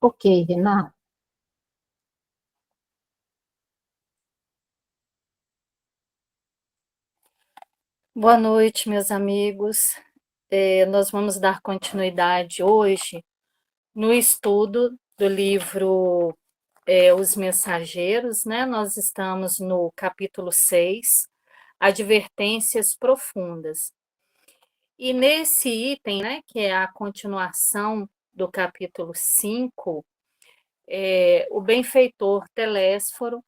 Ok, Renato. Boa noite, meus amigos. Nós vamos dar continuidade hoje no estudo do livro Os Mensageiros, né? Nós estamos no capítulo 6, Advertências Profundas. E nesse item, né, que é a continuação do capítulo 5, o benfeitor Telésforo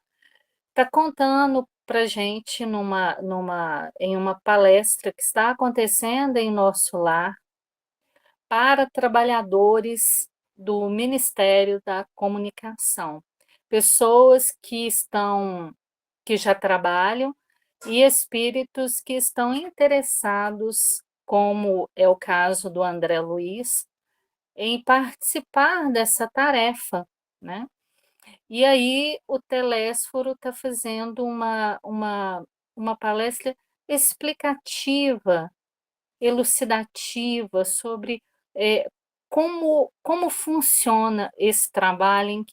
está contando para gente em uma palestra que está acontecendo em nosso lar para trabalhadores do Ministério da Comunicação, pessoas que já trabalham e espíritos que estão interessados, como é o caso do André Luiz, em participar dessa tarefa, né? E aí o Telésforo está fazendo uma palestra explicativa, elucidativa sobre eh, como funciona esse trabalho, em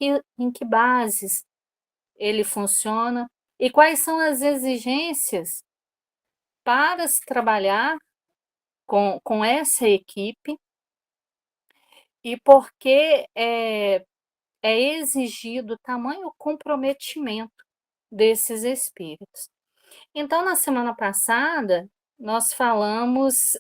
que bases ele funciona e quais são as exigências para se trabalhar com essa equipe e por que é exigido tamanho comprometimento desses espíritos. Então, na semana passada, nós falamos,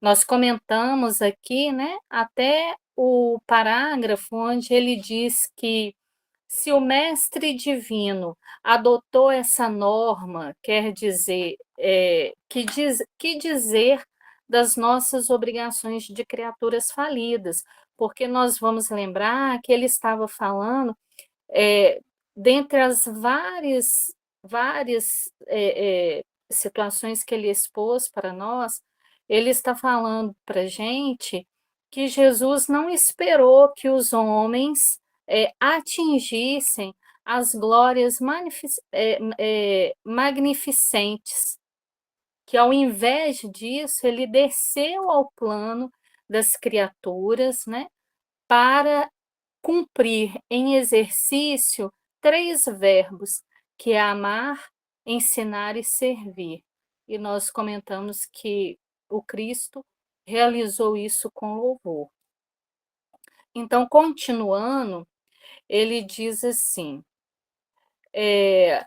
nós comentamos aqui, né, até o parágrafo onde ele diz que se o mestre divino adotou essa norma, quer dizer, que dizer das nossas obrigações de criaturas falidas, porque nós vamos lembrar que ele estava falando é, dentre as várias situações que ele expôs para nós, ele está falando para a gente que Jesus não esperou que os homens atingissem as glórias magnificentes, que ao invés disso, ele desceu ao plano das criaturas, né, para cumprir em exercício três verbos, que é amar, ensinar e servir. E nós comentamos que o Cristo realizou isso com louvor. Então, continuando, ele diz assim: é,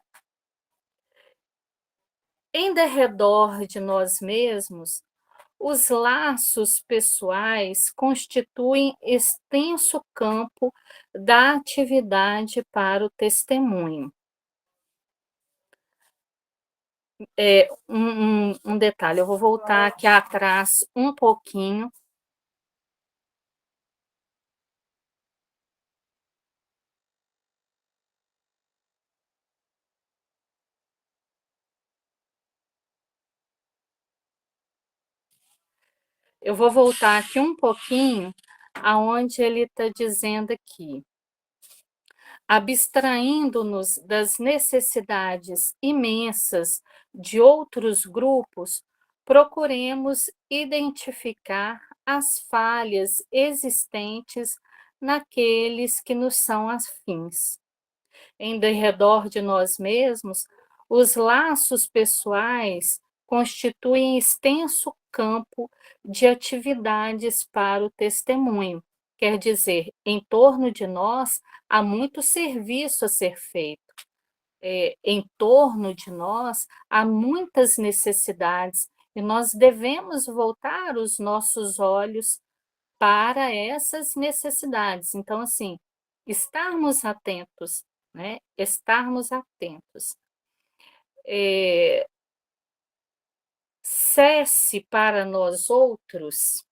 em derredor de nós mesmos, os laços pessoais constituem extenso campo da atividade para o testemunho. Um detalhe, eu vou voltar aqui atrás um pouquinho. Eu vou voltar aqui um pouquinho aonde ele está dizendo aqui. Abstraindo-nos das necessidades imensas de outros grupos, procuremos identificar as falhas existentes naqueles que nos são afins. Em derredor de nós mesmos, os laços pessoais constituem extenso campo de atividades para o testemunho. Quer dizer, em torno de nós há muito serviço a ser feito. Em torno de nós há muitas necessidades e nós devemos voltar os nossos olhos para essas necessidades. Então, assim, estarmos atentos, né? Estarmos atentos. É, cesse para nós outros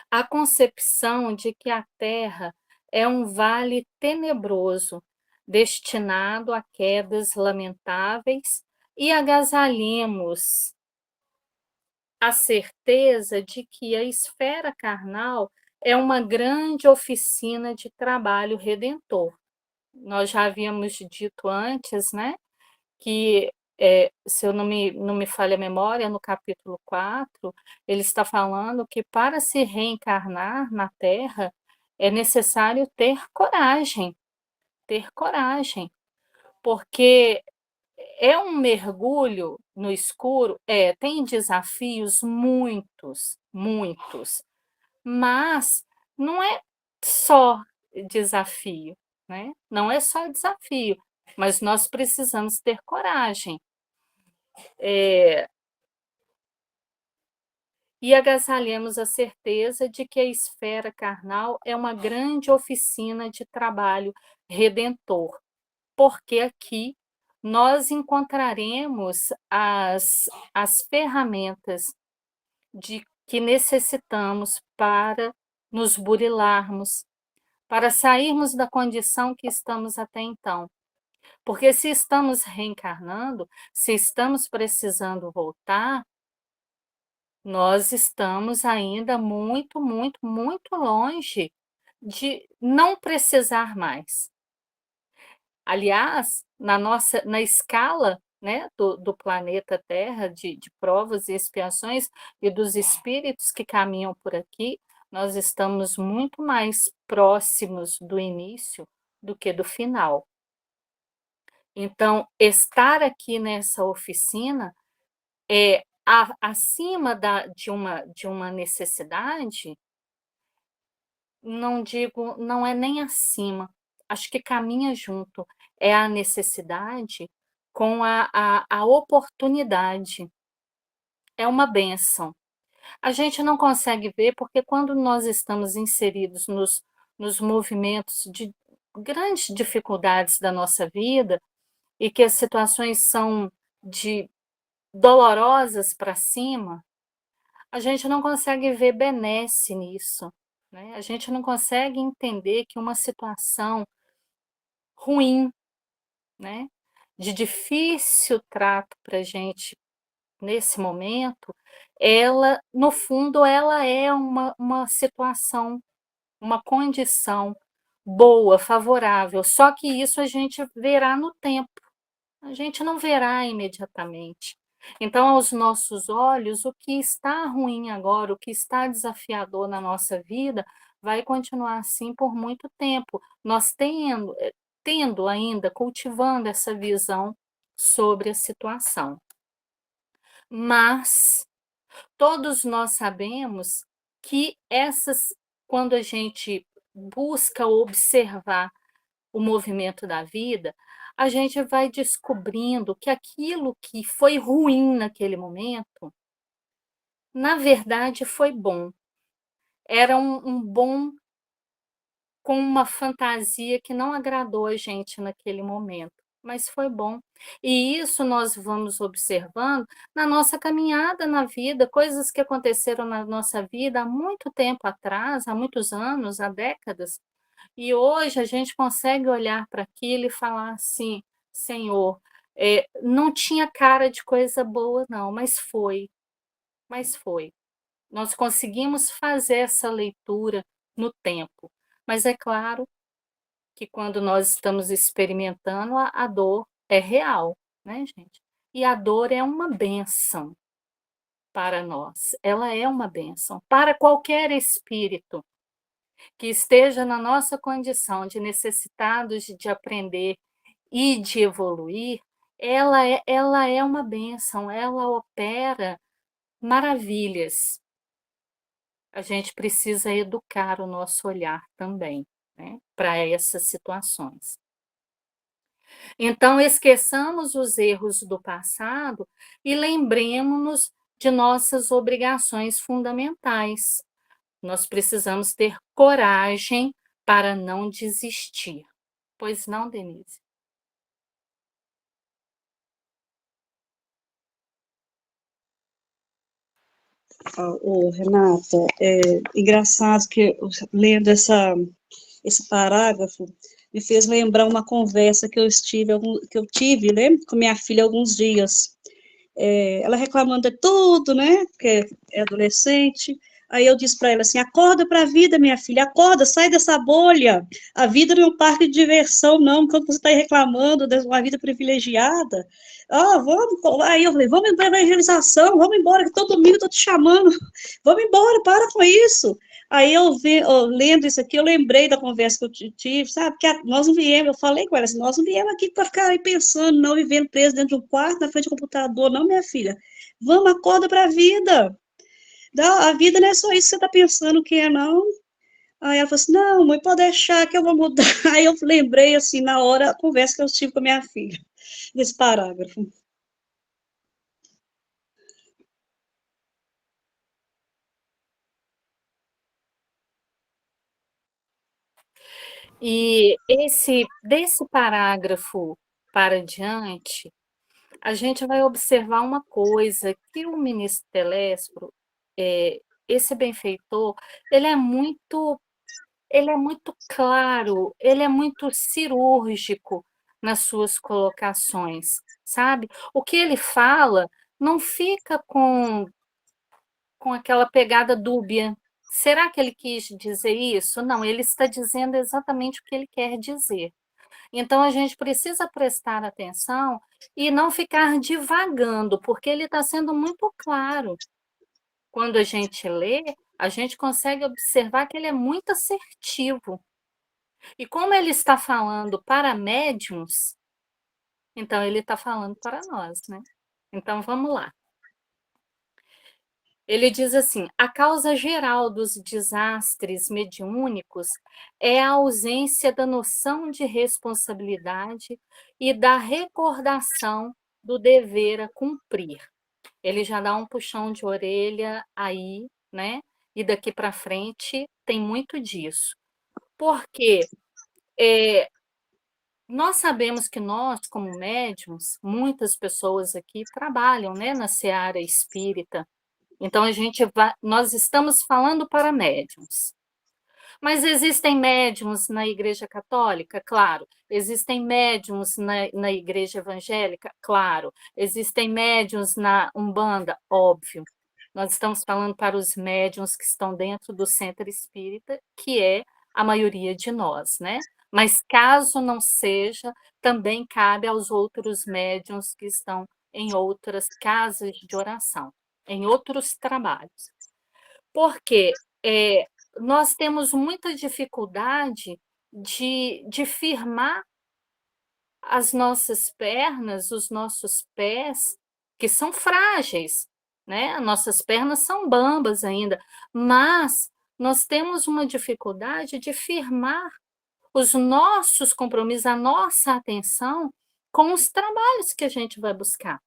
a concepção de que a Terra é um vale tenebroso, destinado a quedas lamentáveis, e agasalhemos a certeza de que a esfera carnal é uma grande oficina de trabalho redentor. Nós já havíamos dito antes, né, que, se eu não me falha a memória, no capítulo 4 ele está falando que para se reencarnar na Terra é necessário ter coragem, porque é um mergulho no escuro, tem desafios muitos, muitos, mas não é só desafio, né? Não é só desafio, mas nós precisamos ter coragem. E agasalhemos a certeza de que a esfera carnal é uma grande oficina de trabalho redentor, porque aqui nós encontraremos as ferramentas de que necessitamos para nos burilarmos, para sairmos da condição que estamos até então. Porque se estamos reencarnando, se estamos precisando voltar, nós estamos ainda muito, muito, muito longe de não precisar mais. Aliás, na escala, né, do planeta Terra, de provas e expiações e dos espíritos que caminham por aqui, nós estamos muito mais próximos do início do que do final. Então, estar aqui nessa oficina é acima de uma necessidade, não digo, não é nem acima, acho que caminha junto, é a necessidade com a oportunidade, é uma bênção. A gente não consegue ver, porque quando nós estamos inseridos nos movimentos de grandes dificuldades da nossa vida, e que as situações são de dolorosas para cima, a gente não consegue ver benesse nisso, né? A gente não consegue entender que uma situação ruim, né, de difícil trato para a gente nesse momento, ela, no fundo, ela é uma situação, uma condição boa, favorável, só que isso a gente verá no tempo, a gente não verá imediatamente. Então, aos nossos olhos, o que está ruim agora, o que está desafiador na nossa vida, vai continuar assim por muito tempo. Nós tendo ainda, cultivando essa visão sobre a situação. Mas todos nós sabemos que quando a gente busca observar o movimento da vida, a gente vai descobrindo que aquilo que foi ruim naquele momento, na verdade foi bom. Era um bom com uma fantasia que não agradou a gente naquele momento, mas foi bom. E isso nós vamos observando na nossa caminhada na vida, coisas que aconteceram na nossa vida há muito tempo atrás, há muitos anos, há décadas, e hoje a gente consegue olhar para aquilo e falar assim: Senhor, não tinha cara de coisa boa, não, mas foi, mas foi. Nós conseguimos fazer essa leitura no tempo. Mas é claro que quando nós estamos experimentando, a dor é real, né, gente? E a dor é uma bênção para nós. Ela é uma bênção para qualquer espírito que esteja na nossa condição de necessitados de aprender e de evoluir, ela é uma bênção, ela opera maravilhas. A gente precisa educar o nosso olhar também, né, para essas situações. Então, esqueçamos os erros do passado e lembremos-nos de nossas obrigações fundamentais. Nós precisamos ter coragem para não desistir. Pois não, Denise? Renata, engraçado que lendo esse parágrafo me fez lembrar uma conversa que eu tive, né, com minha filha há alguns dias. Ela reclamando de tudo, né, porque é adolescente. Aí eu disse para ela assim: acorda para a vida, minha filha, acorda, sai dessa bolha. A vida não é um parque de diversão, não. Quando você está aí reclamando de uma vida privilegiada, vamos. Aí eu falei: vamos para a evangelização, vamos embora, que todo domingo eu estou te chamando, vamos embora, para com isso. Aí eu lendo isso aqui, eu lembrei da conversa que eu tive, sabe? Que nós não viemos, eu falei com ela assim, nós não viemos aqui para ficar aí pensando, não vivendo preso dentro de um quarto, na frente do computador, não, minha filha. Vamos, acorda para a vida. A vida não é só isso que você está pensando que é, não. Aí ela falou assim, não, mãe, pode deixar que eu vou mudar. Aí eu lembrei, assim, na hora, a conversa que eu tive com a minha filha, desse parágrafo. E desse parágrafo para diante, a gente vai observar uma coisa, que o ministro Telésforo, esse benfeitor, ele é muito ele é muito claro, ele é muito cirúrgico nas suas colocações, sabe? O que ele fala não fica com aquela pegada dúbia. Será que ele quis dizer isso? Não, ele está dizendo exatamente o que ele quer dizer. Então a gente precisa prestar atenção e não ficar divagando, porque ele está sendo muito claro. Quando a gente lê, a gente consegue observar que ele é muito assertivo. E como ele está falando para médiums, então ele está falando para nós, né? Então vamos lá. Ele diz assim: a causa geral dos desastres mediúnicos é a ausência da noção de responsabilidade e da recordação do dever a cumprir. Ele já dá um puxão de orelha aí, né? E daqui para frente tem muito disso. Porque é, nós sabemos que nós, como médiums, muitas pessoas aqui trabalham, né, na seara espírita. Então nós estamos falando para médiums. Mas existem médiums na Igreja Católica? Claro. Existem médiums na Igreja Evangélica? Claro. Existem médiums na Umbanda? Óbvio. Nós estamos falando para os médiums que estão dentro do centro espírita, que é a maioria de nós, né? Mas caso não seja, também cabe aos outros médiums que estão em outras casas de oração, em outros trabalhos. Porque nós temos muita dificuldade de firmar as nossas pernas, os nossos pés, que são frágeis, né? Nossas pernas são bambas ainda, mas nós temos uma dificuldade de firmar os nossos compromissos, a nossa atenção com os trabalhos que a gente vai buscar.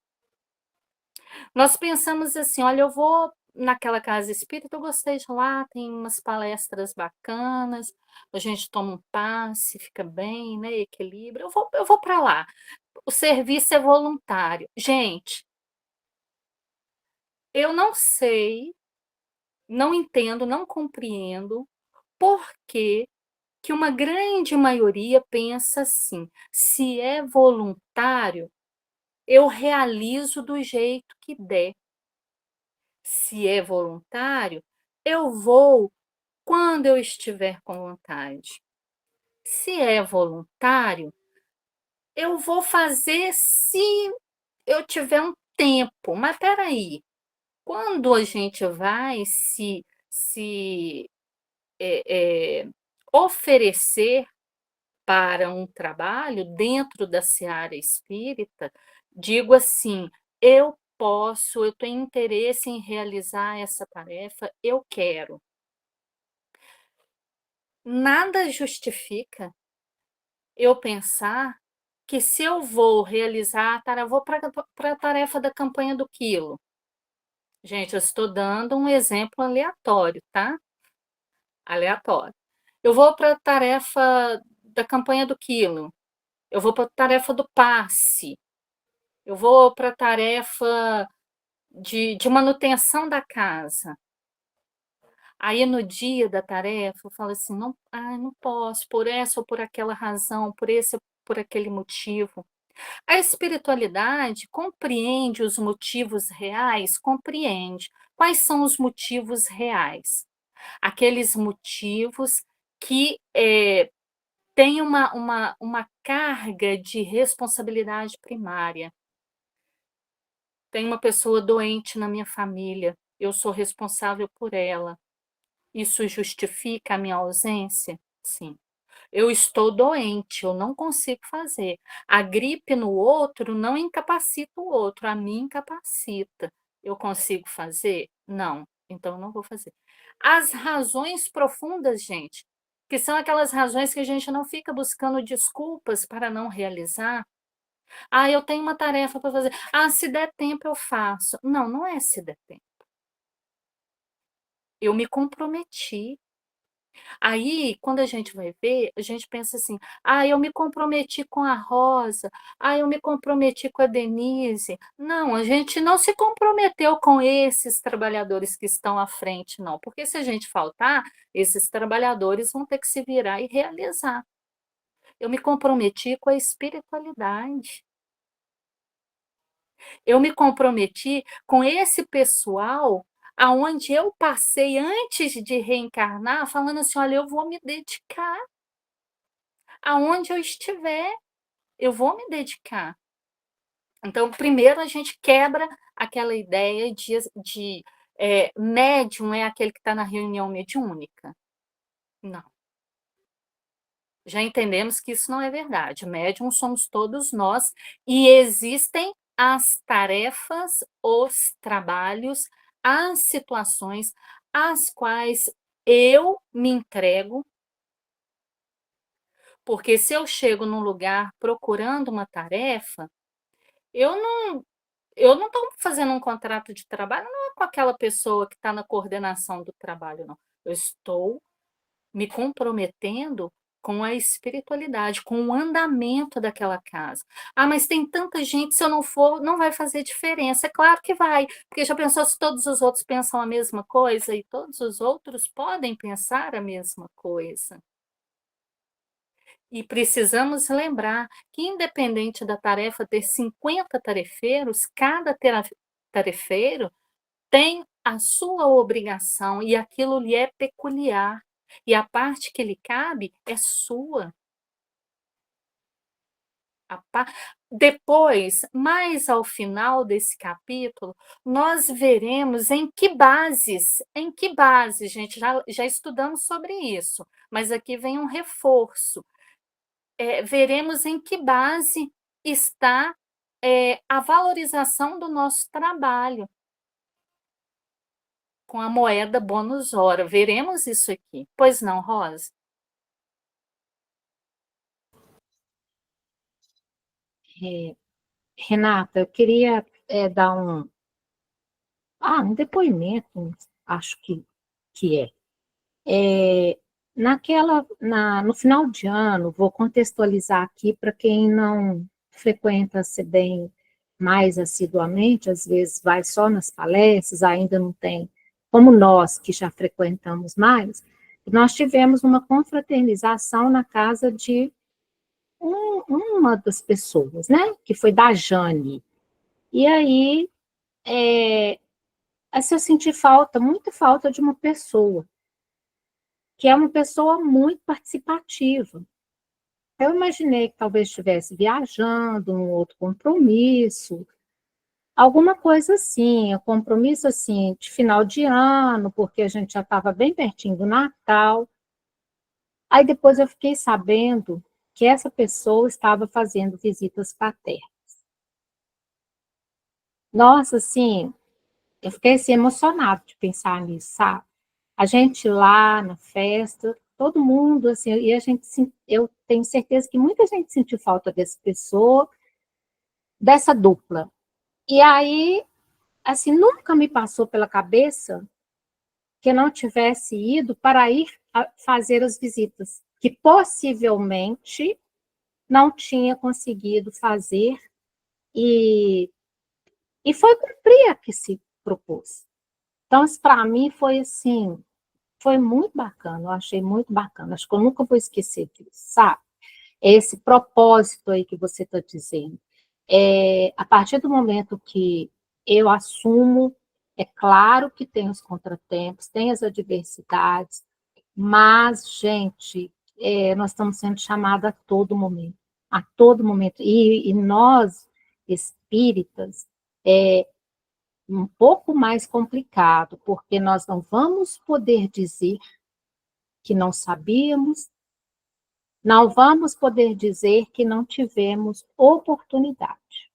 Nós pensamos assim: olha, eu vou naquela casa espírita, eu gostei de lá, tem umas palestras bacanas, a gente toma um passe, fica bem, né? Equilíbrio. Eu vou para lá. O serviço é voluntário. Gente, eu não sei, não entendo, não compreendo por que uma grande maioria pensa assim: se é voluntário, eu realizo do jeito que der. Se é voluntário, eu vou quando eu estiver com vontade. Se é voluntário, eu vou fazer se eu tiver um tempo. Mas espera aí, quando a gente vai se oferecer para um trabalho dentro da seara espírita, digo assim: eu tenho interesse em realizar essa tarefa, eu quero. Nada justifica eu pensar que se eu vou realizar, eu vou para a tarefa da campanha do quilo. Gente, eu estou dando um exemplo aleatório, tá? Aleatório. Eu vou para a tarefa da campanha do quilo. Eu vou para a tarefa do passe. Eu vou para a tarefa de manutenção da casa. Aí no dia da tarefa eu falo assim: não, não posso, por essa ou por aquela razão, por esse ou por aquele motivo. A espiritualidade compreende os motivos reais? Compreende. Quais são os motivos reais? Aqueles motivos que têm uma carga de responsabilidade primária. Tem uma pessoa doente na minha família, eu sou responsável por ela. Isso justifica a minha ausência? Sim. Eu estou doente, eu não consigo fazer. A gripe no outro não incapacita o outro, a mim incapacita. Eu consigo fazer? Não, então não vou fazer. As razões profundas, gente, que são aquelas razões que a gente não fica buscando desculpas para não realizar. Ah, eu tenho uma tarefa para fazer. Ah, se der tempo eu faço. Não, não é se der tempo. Eu me comprometi. Aí, quando a gente vai ver, a gente pensa assim: "Ah, eu me comprometi com a Rosa. Ah, eu me comprometi com a Denise". Não, a gente não se comprometeu com esses trabalhadores que estão à frente não, porque se a gente faltar, esses trabalhadores vão ter que se virar e realizar. Eu me comprometi com a espiritualidade. Eu me comprometi com esse pessoal aonde eu passei antes de reencarnar, falando assim: "Olha, eu vou me dedicar. Aonde eu estiver, eu vou me dedicar". Então, primeiro a gente quebra aquela ideia de médium é aquele que está na reunião mediúnica. Não, já entendemos que isso não é verdade. Médium somos todos nós e existem as tarefas, os trabalhos, as situações às quais eu me entrego, porque se eu chego num lugar procurando uma tarefa, eu não estou fazendo um contrato de trabalho, não é com aquela pessoa que está na coordenação do trabalho, não. Eu estou me comprometendo com a espiritualidade, com o andamento daquela casa. Ah, mas tem tanta gente, se eu não for, não vai fazer diferença. É claro que vai, porque já pensou se todos os outros pensam a mesma coisa e todos os outros podem pensar a mesma coisa. E precisamos lembrar que, independente da tarefa ter 50 tarefeiros, cada tarefeiro tem a sua obrigação e aquilo lhe é peculiar. E a parte que lhe cabe é sua. A pa Depois, mais ao final desse capítulo, nós veremos em que bases, gente, já estudamos sobre isso, mas aqui vem um reforço. Veremos em que base está, a valorização do nosso trabalho, com a moeda bônus hora. Veremos isso aqui. Pois não, Rosa? É, Renata, eu queria dar um depoimento, acho que é. No final de ano, vou contextualizar aqui para quem não frequenta a CEBEM mais assiduamente, às vezes vai só nas palestras, ainda não tem, como nós que já frequentamos mais, nós tivemos uma confraternização na casa de uma das pessoas, né, que foi da Jane. E aí, assim, eu senti falta, muita falta de uma pessoa, que é uma pessoa muito participativa. Eu imaginei que talvez estivesse viajando, num outro compromisso, alguma coisa assim, um compromisso assim de final de ano, porque a gente já estava bem pertinho do Natal. Aí depois eu fiquei sabendo que essa pessoa estava fazendo visitas paternas. Nossa, assim, eu fiquei assim, emocionada de pensar nisso, sabe? A gente lá na festa, todo mundo, assim, e a gente, eu tenho certeza que muita gente sentiu falta dessa pessoa, dessa dupla. E aí, assim, nunca me passou pela cabeça que eu não tivesse ido para ir fazer as visitas, que possivelmente não tinha conseguido fazer e, e foi cumprir a que se propôs. Então, isso para mim foi assim, foi muito bacana, eu achei muito bacana, acho que eu nunca vou esquecer disso, sabe? Esse propósito aí que você está dizendo. A partir do momento que eu assumo, é claro que tem os contratempos, tem as adversidades, mas, gente, nós estamos sendo chamados a todo momento, e nós, espíritas, um pouco mais complicado, porque nós não vamos poder dizer que não sabíamos, não vamos poder dizer que não tivemos oportunidade.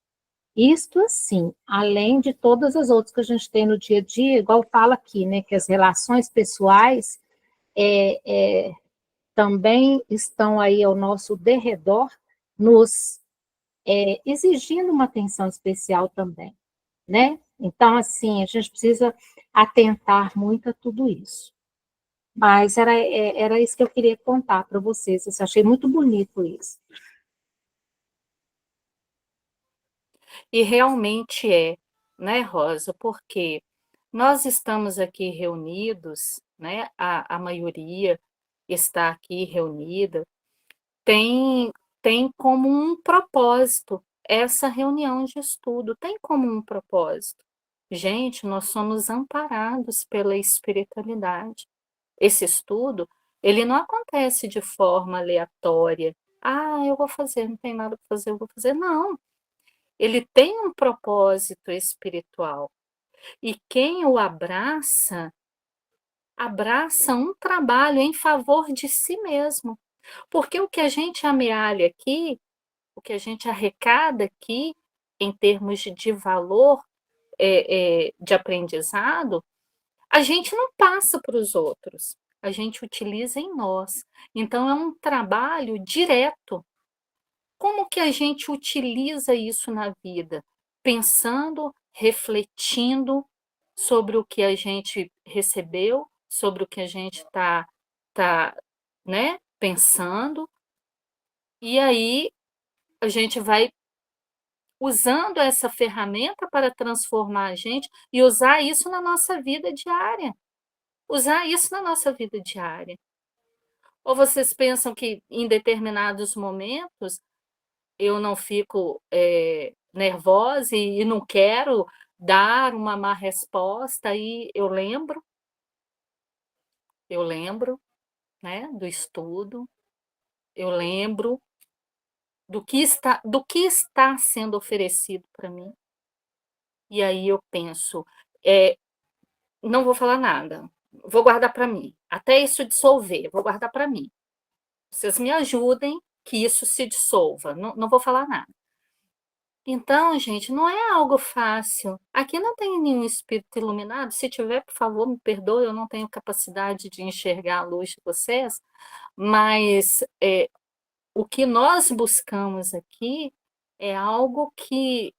Isto, assim, além de todas as outras que a gente tem no dia a dia, igual fala aqui, né, que as relações pessoais também estão aí ao nosso derredor, nos exigindo uma atenção especial também, né? Então, assim, a gente precisa atentar muito a tudo isso. Mas era isso que eu queria contar para vocês. Eu achei muito bonito isso. E realmente é, né, Rosa? Porque nós estamos aqui reunidos, né? A maioria está aqui reunida, tem, tem como um propósito essa reunião de estudo, tem como um propósito. Gente, nós somos amparados pela espiritualidade. Esse estudo, ele não acontece de forma aleatória. Ah, eu vou fazer, não tem nada para fazer, eu vou fazer. Não, ele tem um propósito espiritual. E quem o abraça, abraça um trabalho em favor de si mesmo. Porque o que a gente amealha aqui, o que a gente arrecada aqui, em termos de valor de aprendizado, a gente não passa para os outros, a gente utiliza em nós. Então, é um trabalho direto. Como que a gente utiliza isso na vida? Pensando, refletindo sobre o que a gente recebeu, sobre o que a gente tá, né, pensando, e aí a gente vai usando essa ferramenta para transformar a gente e usar isso na nossa vida diária. Usar isso na nossa vida diária. Ou vocês pensam que em determinados momentos eu não fico nervosa e não quero dar uma má resposta e eu lembro, né, do estudo, eu lembro do que está sendo oferecido para mim. E aí eu penso, é, não vou falar nada, vou guardar para mim. Até isso dissolver, vou guardar para mim. Vocês me ajudem que isso se dissolva, não vou falar nada. Então, gente, não é algo fácil. Aqui não tem nenhum espírito iluminado. Se tiver, por favor, me perdoe, eu não tenho capacidade de enxergar a luz de vocês, mas o que nós buscamos aqui é algo que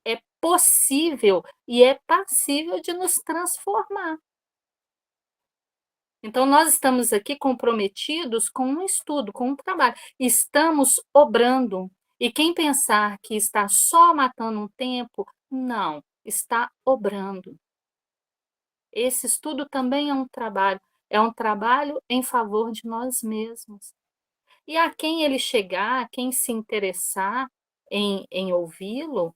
é possível e é passível de nos transformar. Então, nós estamos aqui comprometidos com um estudo, com um trabalho. Estamos obrando. E quem pensar que está só matando um tempo, não, está obrando. Esse estudo também é um trabalho em favor de nós mesmos. E a quem ele chegar, a quem se interessar em ouvi-lo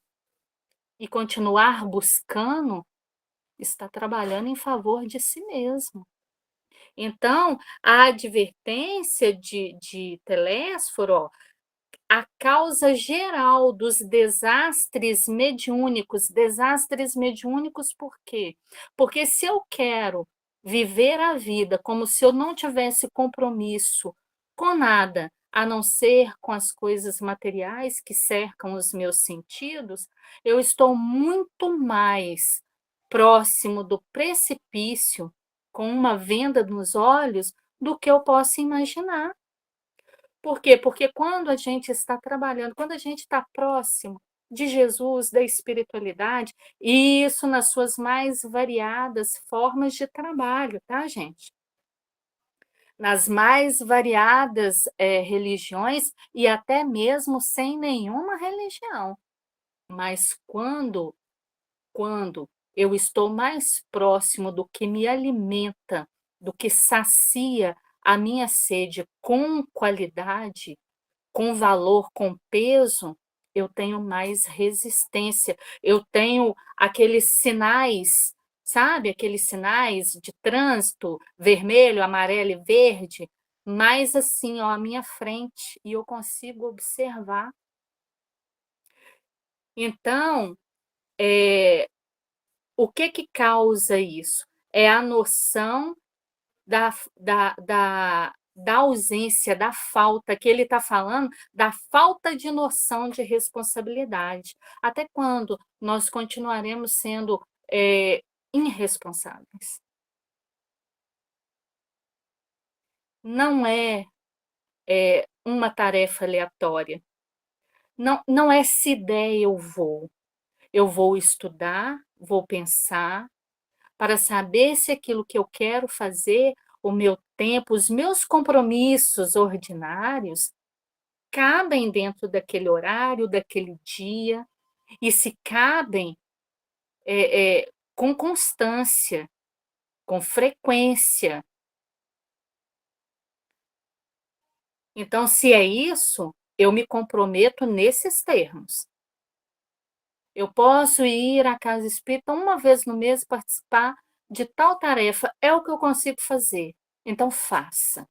e continuar buscando, está trabalhando em favor de si mesmo. Então, a advertência de Telésforo, ó, a causa geral dos desastres mediúnicos por quê? Porque se eu quero viver a vida como se eu não tivesse compromisso com nada, a não ser com as coisas materiais que cercam os meus sentidos, eu estou muito mais próximo do precipício, com uma venda nos olhos, do que eu posso imaginar. Por quê? Porque quando a gente está trabalhando, quando a gente está próximo de Jesus, da espiritualidade, e isso nas suas mais variadas formas de trabalho, tá, gente? Nas mais variadas religiões e até mesmo sem nenhuma religião. Mas quando eu estou mais próximo do que me alimenta, do que sacia a minha sede com qualidade, com valor, com peso, eu tenho mais resistência. Eu tenho aqueles sinais, sabe? Aqueles sinais de trânsito, vermelho, amarelo e verde, mais assim, ó, à minha frente, e eu consigo observar. Então, o que causa isso? É a noção da ausência, da falta, que ele está falando, da falta de noção de responsabilidade. Até quando nós continuaremos sendo irresponsáveis? Não é uma tarefa aleatória. Não é se der eu vou. Eu vou estudar, vou pensar, para saber se aquilo que eu quero fazer, o meu tempo, os meus compromissos ordinários, cabem dentro daquele horário, daquele dia, e se cabem com constância, com frequência. Então, se é isso, eu me comprometo nesses termos. Eu posso ir à casa espírita uma vez no mês participar de tal tarefa, é o que eu consigo fazer. Então, faça.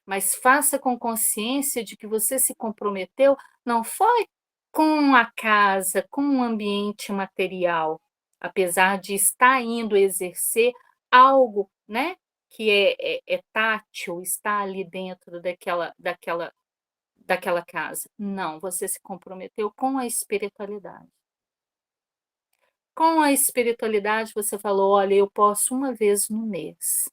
Mas faça com consciência de que você se comprometeu, não foi com a casa, com o ambiente material, apesar de estar indo exercer algo, né, que é tátil, está ali dentro daquela casa. Não, você se comprometeu com a espiritualidade. Com a espiritualidade, você falou: olha, eu posso uma vez no mês.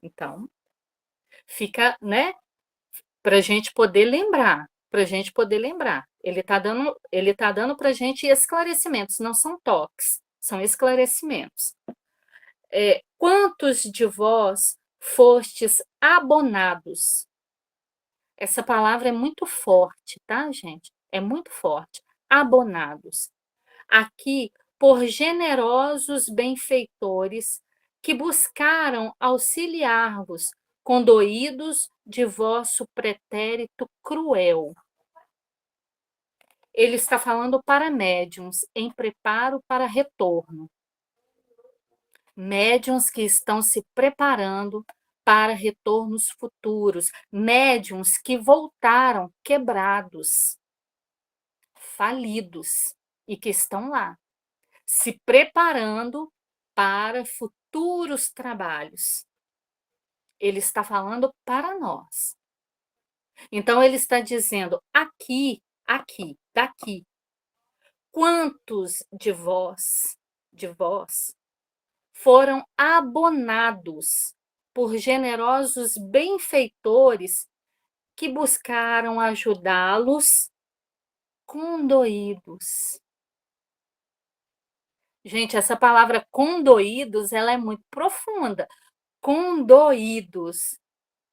Então, fica, né? Para a gente poder lembrar. Para a gente poder lembrar. Ele está dando para a gente esclarecimentos, não são toques, são esclarecimentos. Quantos de vós fostes abonados? Essa palavra é muito forte, tá, gente? É muito forte. Abonados. Aqui, por generosos benfeitores que buscaram auxiliar-vos, condoídos de vosso pretérito cruel. Ele está falando para médiuns em preparo para retorno. Médiuns que estão se preparando para retornos futuros. Médiuns que voltaram quebrados, falidos e que estão lá, se preparando para futuros trabalhos. Ele está falando para nós. Então, ele está dizendo aqui, daqui, quantos de vós foram abonados por generosos benfeitores que buscaram ajudá-los condoídos. Gente, essa palavra condoídos, ela é muito profunda. Condoídos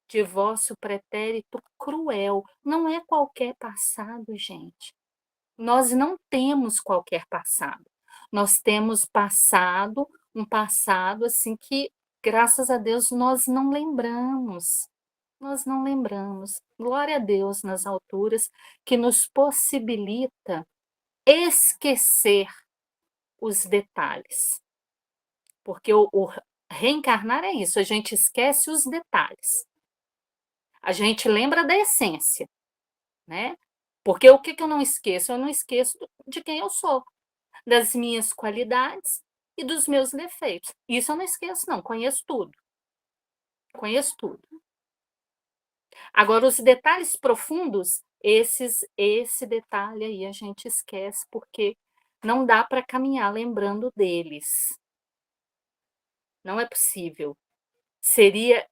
de vosso pretérito cruel. Não é qualquer passado, gente. Nós não temos qualquer passado. Nós temos passado, um passado assim que, graças a Deus, nós não lembramos. Nós não lembramos. Glória a Deus nas alturas, que nos possibilita esquecer os detalhes. Porque o reencarnar é isso, a gente esquece os detalhes. A gente lembra da essência, né? Porque o que eu não esqueço? Eu não esqueço de quem eu sou, das minhas qualidades e dos meus defeitos. Isso eu não esqueço, não. Conheço tudo. Conheço tudo. Agora, os detalhes profundos, esse detalhe aí a gente esquece, porque não dá para caminhar lembrando deles. Não é possível. Seria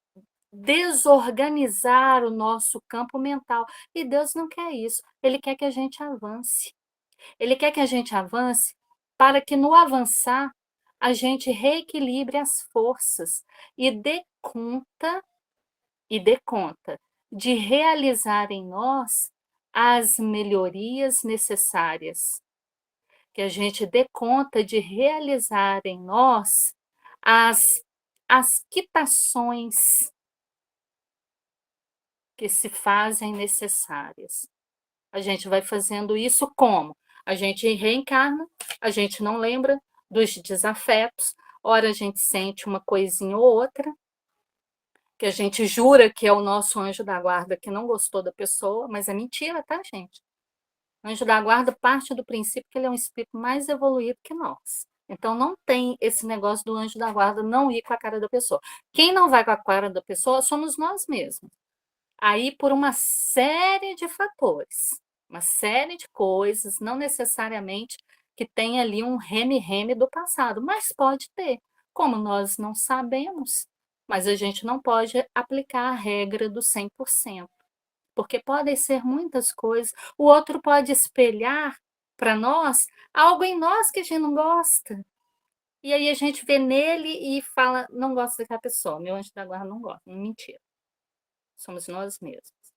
desorganizar o nosso campo mental. E Deus não quer isso. Ele quer que a gente avance. Ele quer que a gente avance para que, no avançar, a gente reequilibre as forças e dê conta de realizar em nós as melhorias necessárias. Que a gente dê conta de realizar em nós as quitações que se fazem necessárias. A gente vai fazendo isso como? A gente reencarna, a gente não lembra dos desafetos, ora a gente sente uma coisinha ou outra, que a gente jura que é o nosso anjo da guarda que não gostou da pessoa, mas é mentira, tá, gente? Anjo da guarda parte do princípio que ele é um espírito mais evoluído que nós. Então, não tem esse negócio do anjo da guarda não ir com a cara da pessoa. Quem não vai com a cara da pessoa somos nós mesmos. Aí, por uma série de fatores, uma série de coisas, não necessariamente que tenha ali um reme-reme do passado, mas pode ter. Como nós não sabemos, mas a gente não pode aplicar a regra do 100%, porque podem ser muitas coisas. O outro pode espelhar para nós algo em nós que a gente não gosta. E aí a gente vê nele e fala, não gosto daquela pessoa, meu anjo da guarda não gosta. Mentira. Somos nós mesmos,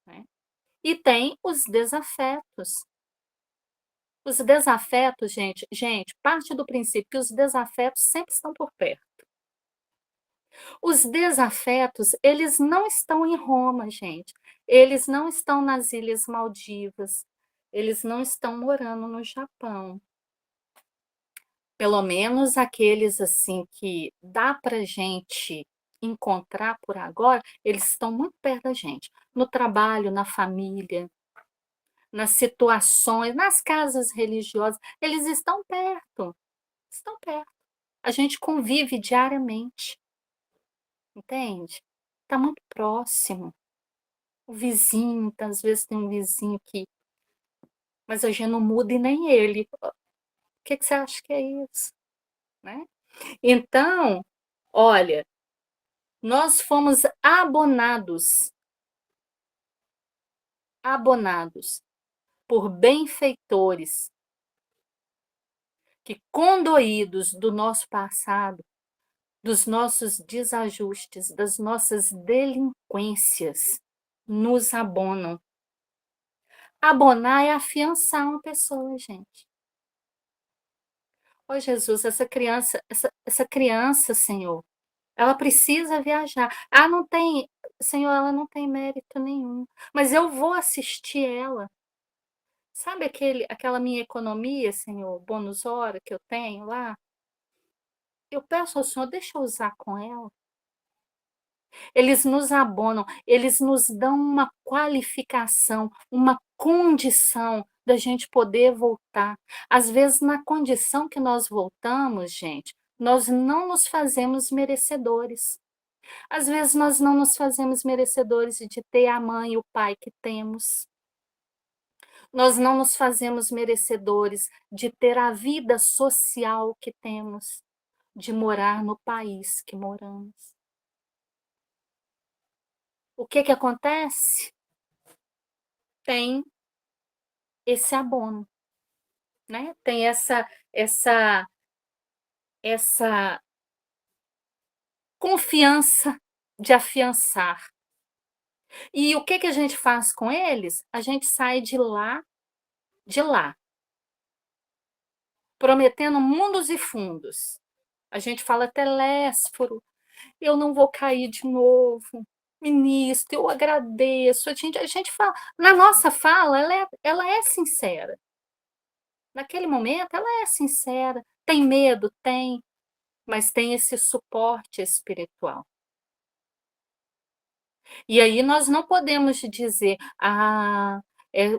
né? E tem os desafetos. Os desafetos, gente, parte do princípio que os desafetos sempre estão por perto. Os desafetos, eles não estão em Roma, gente. Eles não estão nas Ilhas Maldivas. Eles não estão morando no Japão. Pelo menos aqueles assim que dá para gente encontrar por agora, eles estão muito perto da gente. No trabalho, na família, nas situações, nas casas religiosas, eles estão perto. Estão perto. A gente convive diariamente, entende? Está muito próximo. O vizinho, às vezes tem um vizinho que. Mas a gente não muda e nem ele. O que você acha que é isso? Né? Então, olha, nós fomos abonados por benfeitores que, condoídos do nosso passado, dos nossos desajustes, das nossas delinquências, nos abonam. Abonar é afiançar uma pessoa, gente. Ô Jesus, essa criança, Senhor, ela precisa viajar. Ah, não tem, Senhor, ela não tem mérito nenhum, mas eu vou assistir ela. Sabe aquela minha economia, Senhor, bônus hora que eu tenho lá? Eu peço ao Senhor, deixa eu usar com ela. Eles nos abonam, eles nos dão uma qualificação, uma condição da gente poder voltar. Às vezes, na condição que nós voltamos, gente, nós não nos fazemos merecedores. Às vezes, nós não nos fazemos merecedores de ter a mãe e o pai que temos. Nós não nos fazemos merecedores de ter a vida social que temos, de morar no país que moramos. O que acontece? Tem esse abono, né? Tem essa confiança de afiançar. E o que a gente faz com eles? A gente sai de lá, prometendo mundos e fundos. A gente fala Telésforo, eu não vou cair de novo. Ministro, eu agradeço. A gente fala, na nossa fala, ela é sincera. Naquele momento, ela é sincera. Tem medo? Tem, mas tem esse suporte espiritual. E aí nós não podemos dizer,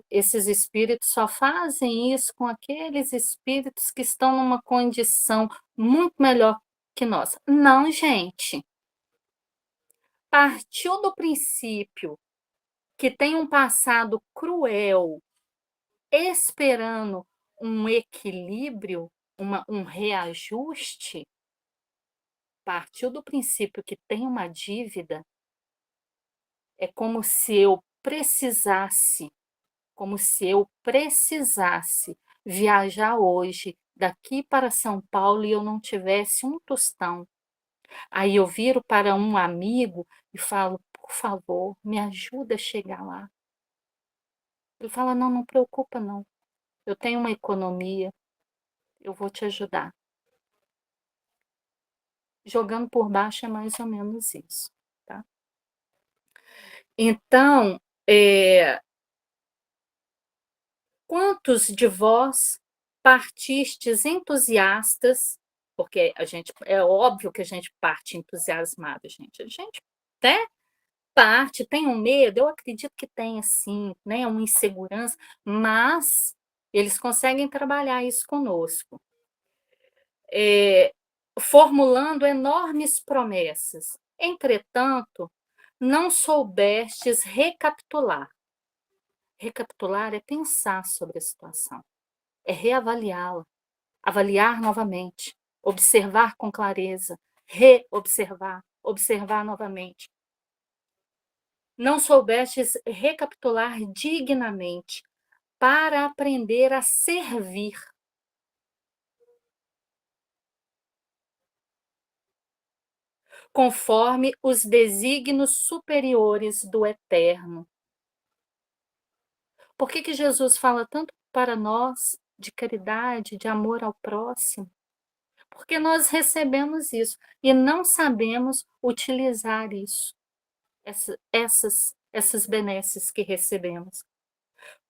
esses espíritos só fazem isso com aqueles espíritos que estão numa condição muito melhor que nós. Não, gente. Partiu do princípio que tem um passado cruel, esperando um equilíbrio, um reajuste, partiu do princípio que tem uma dívida, é como se eu precisasse viajar hoje daqui para São Paulo e eu não tivesse um tostão. Aí eu viro para um amigo e falo, por favor, me ajuda a chegar lá. Ele fala, não, não preocupa não. Eu tenho uma economia, eu vou te ajudar. Jogando por baixo é mais ou menos isso, tá? Então, quantos de vós partistes entusiastas, porque é óbvio que a gente parte entusiasmado, gente. A gente, né? parte, tem um medo, eu acredito que tem, sim, né, uma insegurança, mas eles conseguem trabalhar isso conosco, formulando enormes promessas. Entretanto, não soubestes recapitular. Recapitular é pensar sobre a situação, é reavaliá-la, avaliar novamente, observar com clareza, reobservar, observar novamente. Não soubestes recapitular dignamente para aprender a servir. Conforme os desígnios superiores do Eterno. Por que Jesus fala tanto para nós de caridade, de amor ao próximo? Porque nós recebemos isso e não sabemos utilizar isso, essas benesses que recebemos.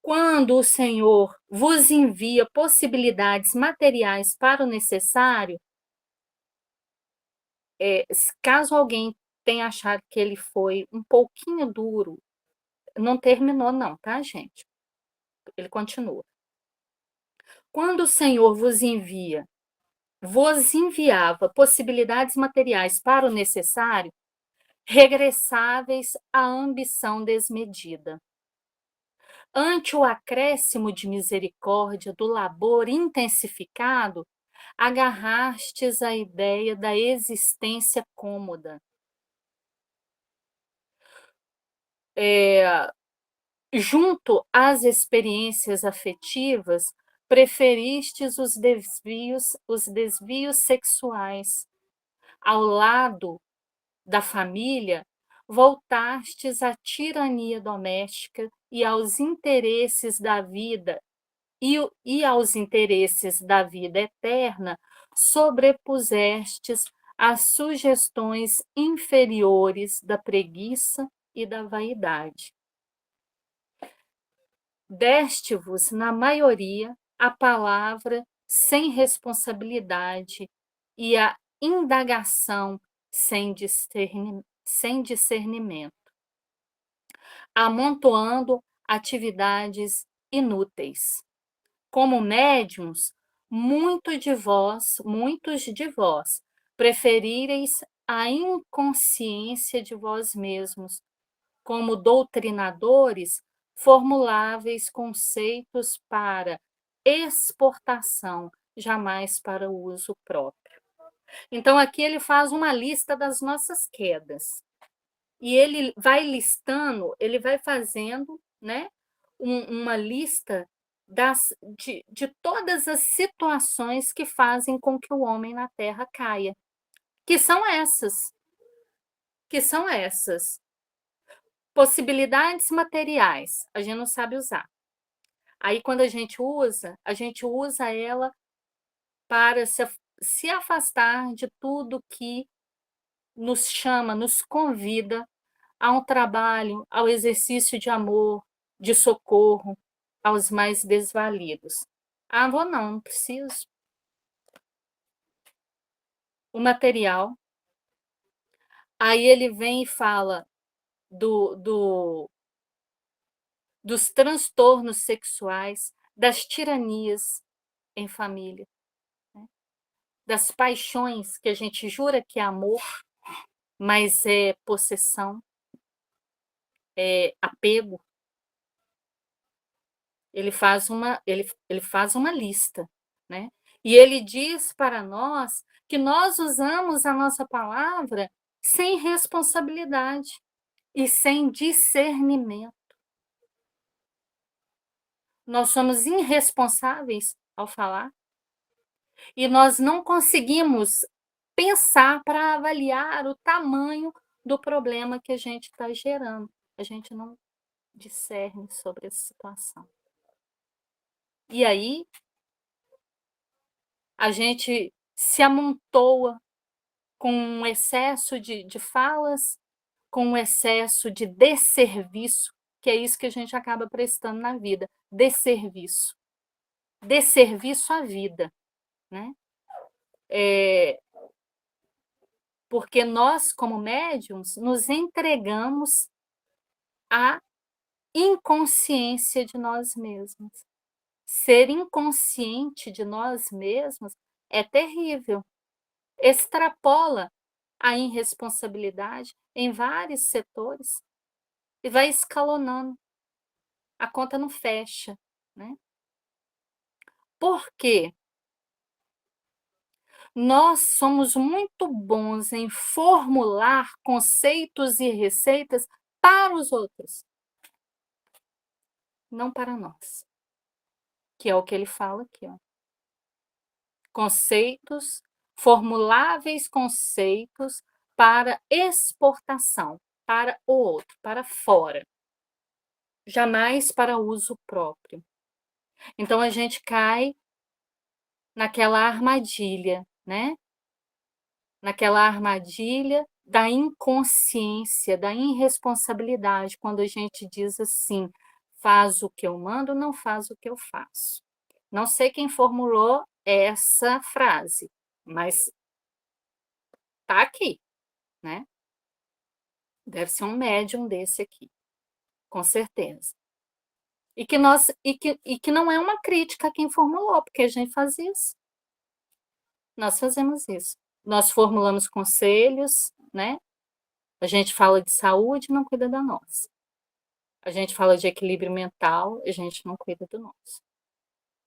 Quando o Senhor vos envia possibilidades materiais para o necessário, caso alguém tenha achado que ele foi um pouquinho duro, não terminou não, tá, gente? Ele continua. Quando o Senhor vos enviava possibilidades materiais para o necessário, regressáveis à ambição desmedida. Ante o acréscimo de misericórdia do labor intensificado, agarrastes à ideia da existência cômoda. Junto às experiências afetivas, preferistes os desvios sexuais. Ao lado da família, voltastes à tirania doméstica e aos interesses da vida e aos interesses da vida eterna, sobrepusestes as sugestões inferiores da preguiça e da vaidade. Deste-vos, na maioria, a palavra sem responsabilidade e a indagação sem discernimento, amontoando atividades inúteis. Como médiuns, muitos de vós, preferireis a inconsciência de vós mesmos. Como doutrinadores, formuláveis conceitos para exportação, jamais para o uso próprio. Então, aqui ele faz uma lista das nossas quedas. E ele vai listando, ele vai fazendo, né, uma lista de todas as situações que fazem com que o homem na Terra caia. Que são essas. Possibilidades materiais, a gente não sabe usar. Aí, quando a gente usa ela para se afastar de tudo que nos chama, nos convida a um trabalho, ao exercício de amor, de socorro aos mais desvalidos. Ah, não preciso. O material. Aí ele vem e fala dos transtornos sexuais, das tiranias em família, né? Das paixões que a gente jura que é amor, mas é possessão, é apego. Ele faz uma lista, né? E ele diz para nós que nós usamos a nossa palavra sem responsabilidade e sem discernimento. Nós somos irresponsáveis ao falar e nós não conseguimos pensar para avaliar o tamanho do problema que a gente está gerando. A gente não discerne sobre essa situação. E aí, a gente se amontoa com um excesso de falas, com um excesso de desserviço, que é isso que a gente acaba prestando na vida, desserviço. Desserviço à vida, né? Porque nós, como médiums, nos entregamos a inconsciência de nós mesmos. Ser inconsciente de nós mesmos é terrível. Extrapola a irresponsabilidade em vários setores e vai escalonando. A conta não fecha, né? Por quê? Nós somos muito bons em formular conceitos e receitas para os outros, não para nós, que é o que ele fala aqui, ó. Conceitos, formuláveis conceitos para exportação, para o outro, para fora, jamais para uso próprio. Então a gente cai naquela armadilha, né? Naquela armadilha da inconsciência, da irresponsabilidade, quando a gente diz assim: faz o que eu mando, não faz o que eu faço. Não sei quem formulou essa frase, mas tá aqui, né? Deve ser um médium desse aqui, com certeza. E que não é uma crítica a quem formulou, porque a gente faz isso. Nós fazemos isso. Nós formulamos conselhos, né? A gente fala de saúde, não cuida da nossa. A gente fala de equilíbrio mental, a gente não cuida do nosso.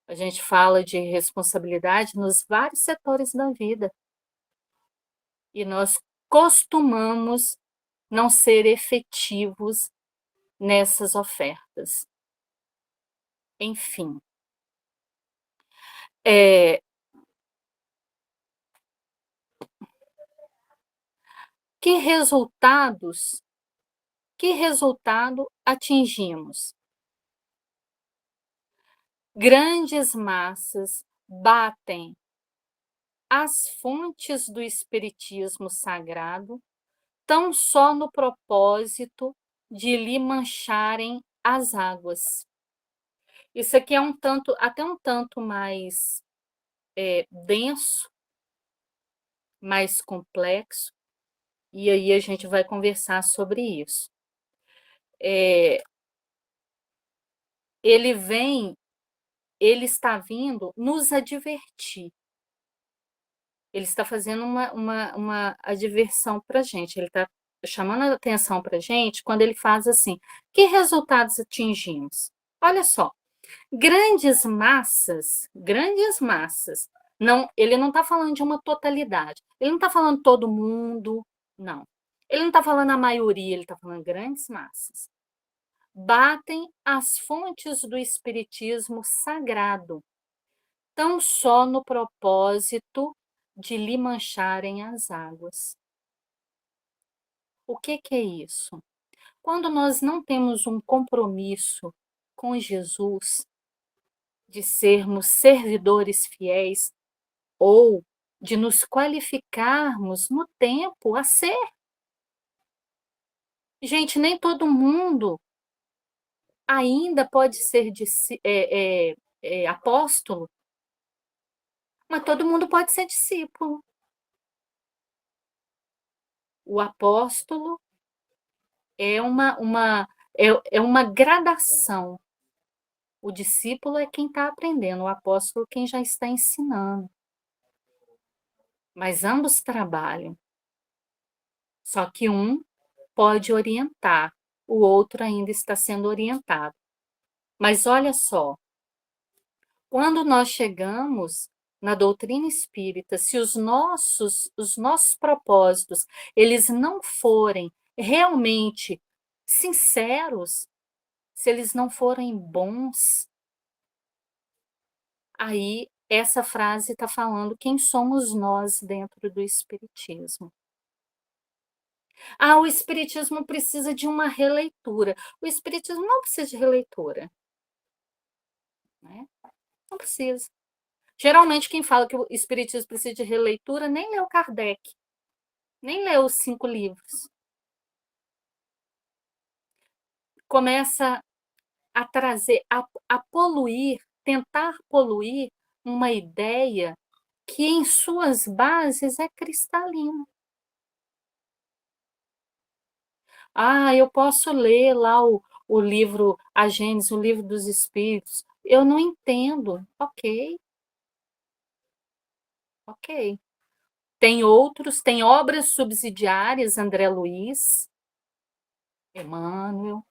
A gente fala de responsabilidade nos vários setores da vida. E nós costumamos não ser efetivos nessas ofertas. Enfim. Que resultado atingimos? Grandes massas batem as fontes do espiritismo sagrado tão só no propósito de lhe mancharem as águas. Isso aqui é até um tanto mais denso, mais complexo, e aí a gente vai conversar sobre isso. Ele está vindo nos advertir. Ele está fazendo uma adversão para a gente. Ele está chamando a atenção para a gente quando ele faz assim: que resultados atingimos? Olha só, grandes massas, não, ele não está falando de uma totalidade. Ele não está falando todo mundo, não. Ele não está falando a maioria, ele está falando grandes massas. Batem as fontes do espiritismo sagrado, tão só no propósito de lhe mancharem as águas. O que é isso? Quando nós não temos um compromisso com Jesus, de sermos servidores fiéis ou de nos qualificarmos no tempo a ser. Gente, nem todo mundo ainda pode ser apóstolo, mas todo mundo pode ser discípulo. O apóstolo é uma gradação. O discípulo é quem está aprendendo, o apóstolo quem já está ensinando. Mas ambos trabalham. Só que um pode orientar, o outro ainda está sendo orientado. Mas olha só, quando nós chegamos na doutrina espírita, se os nossos propósitos, eles não forem realmente sinceros, se eles não forem bons, aí essa frase está falando quem somos nós dentro do espiritismo. O espiritismo precisa de uma releitura. O espiritismo não precisa de releitura. Né? Não precisa. Geralmente, quem fala que o espiritismo precisa de releitura nem leu Kardec, nem leu os 5 livros. Começa a trazer, a poluir, tentar poluir uma ideia que em suas bases é cristalina. Eu posso ler lá o livro, a Gênesis, o livro dos Espíritos. Eu não entendo. Ok, ok. Tem outros, tem obras subsidiárias, André Luiz, Emmanuel,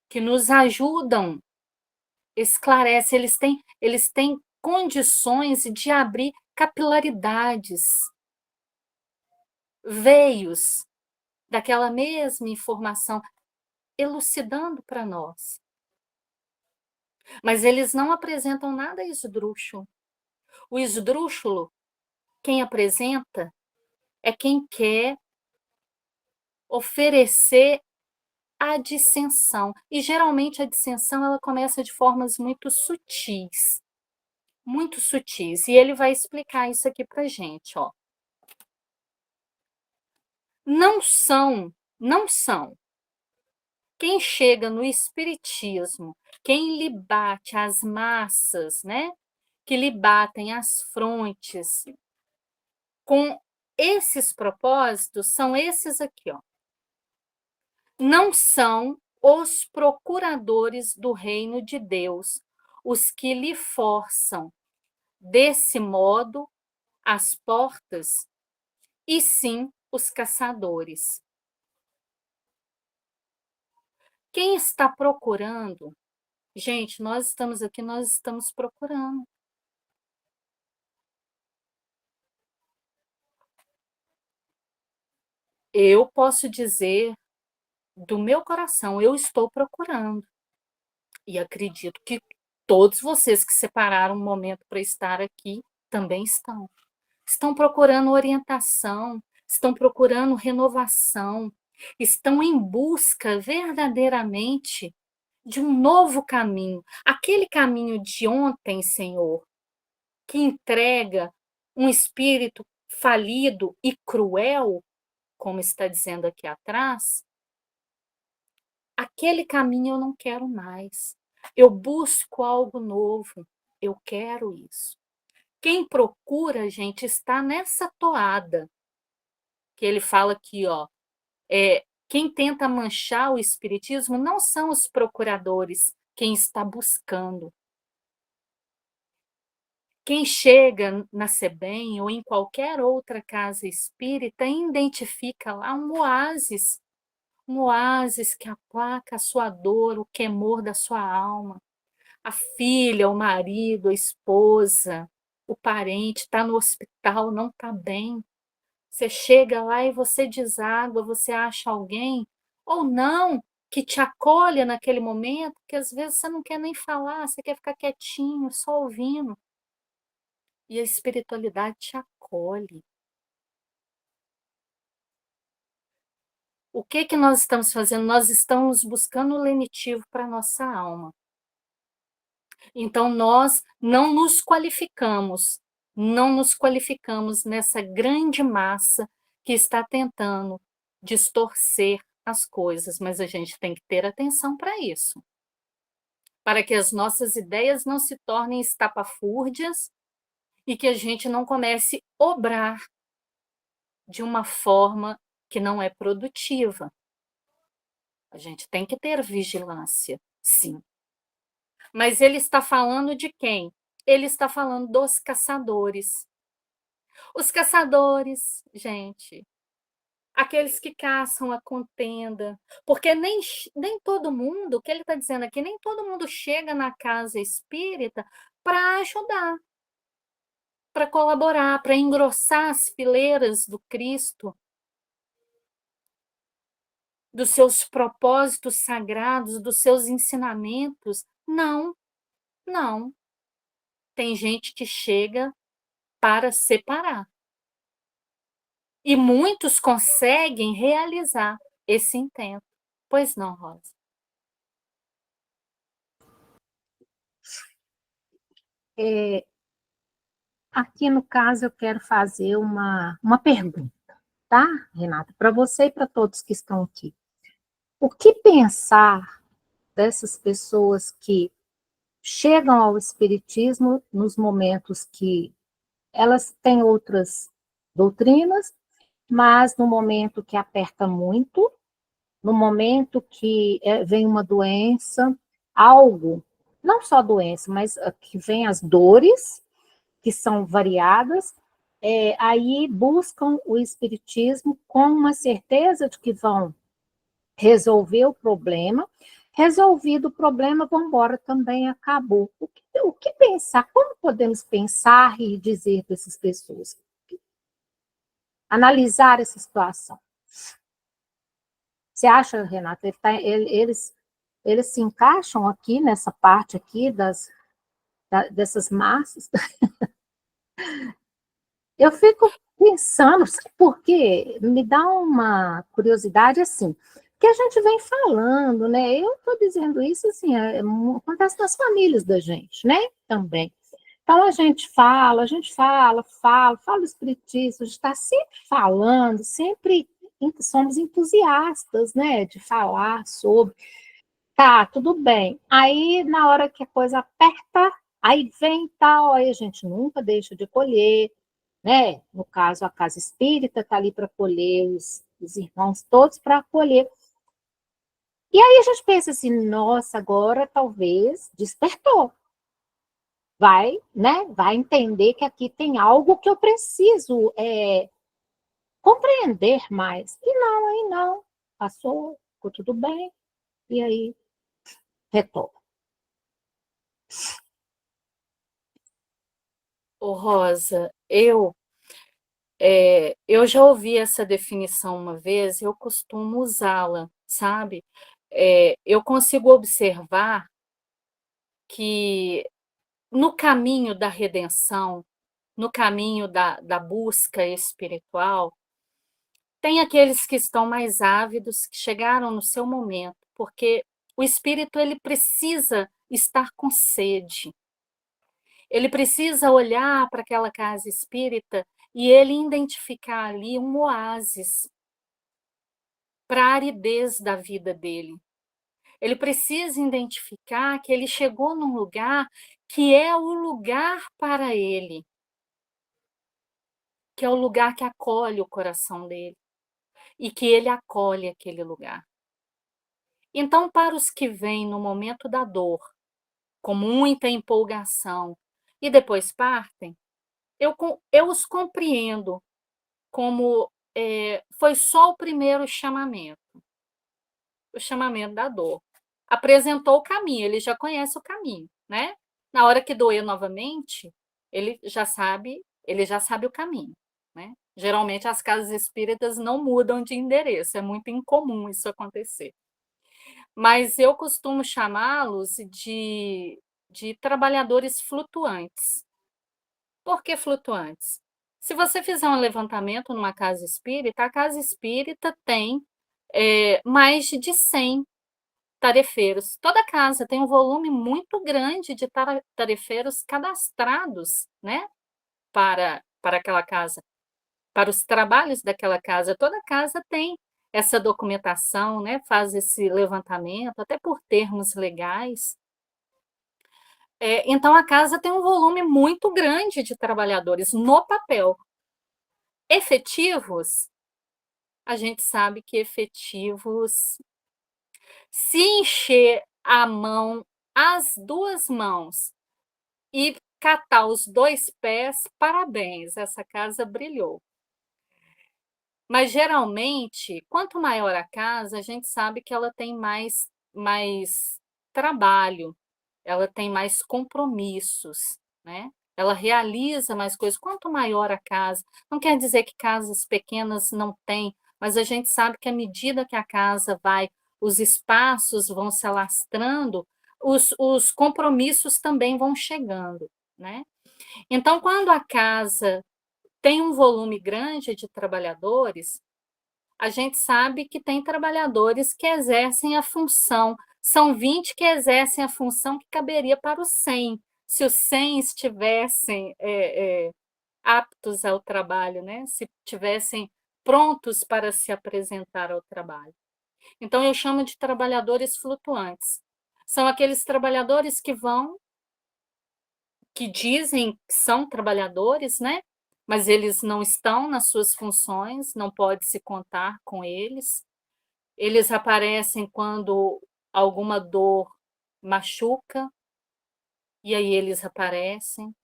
que nos ajudam, esclarece, eles têm condições de abrir capilaridades, veios daquela mesma informação, elucidando para nós. Mas eles não apresentam nada esdrúxulo. O esdrúxulo, quem apresenta, é quem quer oferecer a dissensão. E geralmente a dissensão ela começa de formas muito sutis. Muito sutis. E ele vai explicar isso aqui para gente, ó. Não são. Quem chega no espiritismo, quem lhe bate as massas, né? Que lhe batem as frontes com esses propósitos, são esses aqui, ó. Não são os procuradores do reino de Deus, os que lhe forçam, desse modo, as portas, e sim os caçadores. Quem está procurando? Gente, nós estamos aqui, nós estamos procurando. Eu posso dizer do meu coração, eu estou procurando. E acredito que todos vocês que separaram um momento para estar aqui também estão. Estão procurando orientação, estão procurando renovação, estão em busca verdadeiramente de um novo caminho. Aquele caminho de ontem, Senhor, que entrega um espírito falido e cruel, como está dizendo aqui atrás, aquele caminho eu não quero mais. Eu busco algo novo. Eu quero isso. Quem procura, gente, está nessa toada que ele fala aqui, ó. Quem tenta manchar o espiritismo não são os procuradores, quem está buscando. Quem chega na SEBEM ou em qualquer outra casa espírita identifica lá um oásis que aplaca a sua dor, o queimor da sua alma. A filha, o marido, a esposa, o parente está no hospital, não está bem. Você chega lá e você deságua, você acha alguém, ou não, que te acolha naquele momento, que às vezes você não quer nem falar, você quer ficar quietinho, só ouvindo. E a espiritualidade te acolhe. O que que nós estamos fazendo? Nós estamos buscando o lenitivo para a nossa alma. Então, nós não nos qualificamos nessa grande massa que está tentando distorcer as coisas, mas a gente tem que ter atenção para isso, para que as nossas ideias não se tornem estapafúrdias e que a gente não comece a obrar de uma forma que não é produtiva. A gente tem que ter vigilância, sim. Mas ele está falando de quem? Ele está falando dos caçadores. Os caçadores, gente, aqueles que caçam a contenda, porque nem todo mundo, o que ele está dizendo aqui, nem todo mundo chega na casa espírita para ajudar, para colaborar, para engrossar as fileiras do Cristo, dos seus propósitos sagrados, dos seus ensinamentos. Não, não. Tem gente que chega para separar. E muitos conseguem realizar esse intento. Pois não, Rosa? Aqui, no caso, eu quero fazer uma pergunta, tá, Renata? Para você e para todos que estão aqui. O que pensar dessas pessoas que chegam ao espiritismo nos momentos que elas têm outras doutrinas, mas no momento que aperta muito, no momento que vem uma doença, algo, não só doença, mas que vem as dores, que são variadas, aí buscam o espiritismo com uma certeza de que vão resolver o problema. Resolvido o problema, vamos embora, também acabou. O que pensar? Como podemos pensar e dizer para essas pessoas? Analisar essa situação. Você acha, Renata, eles se encaixam aqui nessa parte aqui dessas massas? Eu fico pensando, sabe por quê? Me dá uma curiosidade assim, que a gente vem falando, né? Eu estou dizendo isso assim, acontece nas famílias da gente, né? Também. Então a gente fala o espiritismo, a gente está sempre falando, sempre somos entusiastas, né? De falar sobre. Tá, tudo bem. Aí, na hora que a coisa aperta, aí vem tal, aí a gente nunca deixa de colher, né? No caso, a casa espírita está ali para colher, os irmãos todos para acolher. E aí a gente pensa assim, nossa, agora talvez despertou. Vai, né? Vai entender que aqui tem algo que eu preciso compreender mais. E não, aí não. Passou, ficou tudo bem, e aí retorna. Ô, Rosa, eu já ouvi essa definição uma vez, eu costumo usá-la, sabe? Eu consigo observar que no caminho da redenção, no caminho da busca espiritual, tem aqueles que estão mais ávidos, que chegaram no seu momento, porque o espírito ele precisa estar com sede. Ele precisa olhar para aquela casa espírita e ele identificar ali um oásis para a aridez da vida dele. Ele precisa identificar que ele chegou num lugar que é o lugar para ele, que é o lugar que acolhe o coração dele e que ele acolhe aquele lugar. Então, para os que vêm no momento da dor, com muita empolgação, e depois partem, eu os compreendo como foi só o chamamento da dor. Apresentou o caminho, ele já conhece o caminho, né? Na hora que doer novamente, ele já sabe o caminho, né? Geralmente as casas espíritas não mudam de endereço, é muito incomum isso acontecer. Mas eu costumo chamá-los de trabalhadores flutuantes. Por que flutuantes? Se você fizer um levantamento numa casa espírita, a casa espírita tem mais de 100 tarefeiros. Toda casa tem um volume muito grande de tarefeiros cadastrados, né, para aquela casa, para os trabalhos daquela casa. Toda casa tem essa documentação, né, faz esse levantamento, até por termos legais. Então, a casa tem um volume muito grande de trabalhadores no papel. Efetivos, a gente sabe que efetivos, se encher a mão, as duas mãos, e catar os dois pés, parabéns, essa casa brilhou. Mas, geralmente, quanto maior a casa, a gente sabe que ela tem mais trabalho, ela tem mais compromissos, né? Ela realiza mais coisas. Quanto maior a casa, não quer dizer que casas pequenas não têm, mas a gente sabe que à medida que a casa vai, os espaços vão se alastrando, os compromissos também vão chegando, né? Então, quando a casa tem um volume grande de trabalhadores, a gente sabe que tem trabalhadores que exercem a função. São 20 que exercem a função que caberia para os 100, se os 100 estivessem aptos ao trabalho, né? Se estivessem prontos para se apresentar ao trabalho. Então, eu chamo de trabalhadores flutuantes. São aqueles trabalhadores que dizem que são trabalhadores, né? Mas eles não estão nas suas funções, não pode se contar com eles. Eles aparecem quando alguma dor machuca, e aí eles aparecem,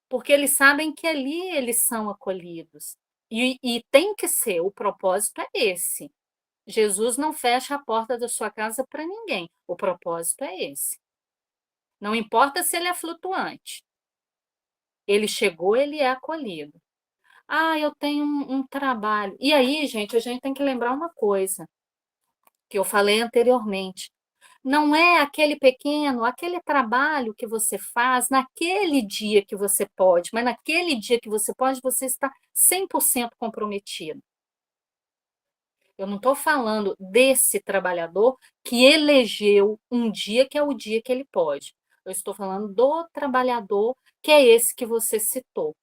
porque eles sabem que ali eles são acolhidos. E tem que ser, o propósito é esse. Jesus não fecha a porta da sua casa para ninguém. O propósito é esse. Não importa se ele é flutuante. Ele chegou, ele é acolhido. Ah, eu tenho um trabalho. E aí, gente, a gente tem que lembrar uma coisa que eu falei anteriormente. Não é aquele pequeno, aquele trabalho que você faz naquele dia que você pode, mas naquele dia que você pode, você está 100% comprometido. Eu não estou falando desse trabalhador que elegeu um dia que é o dia que ele pode. Eu estou falando do trabalhador que é esse que você citou.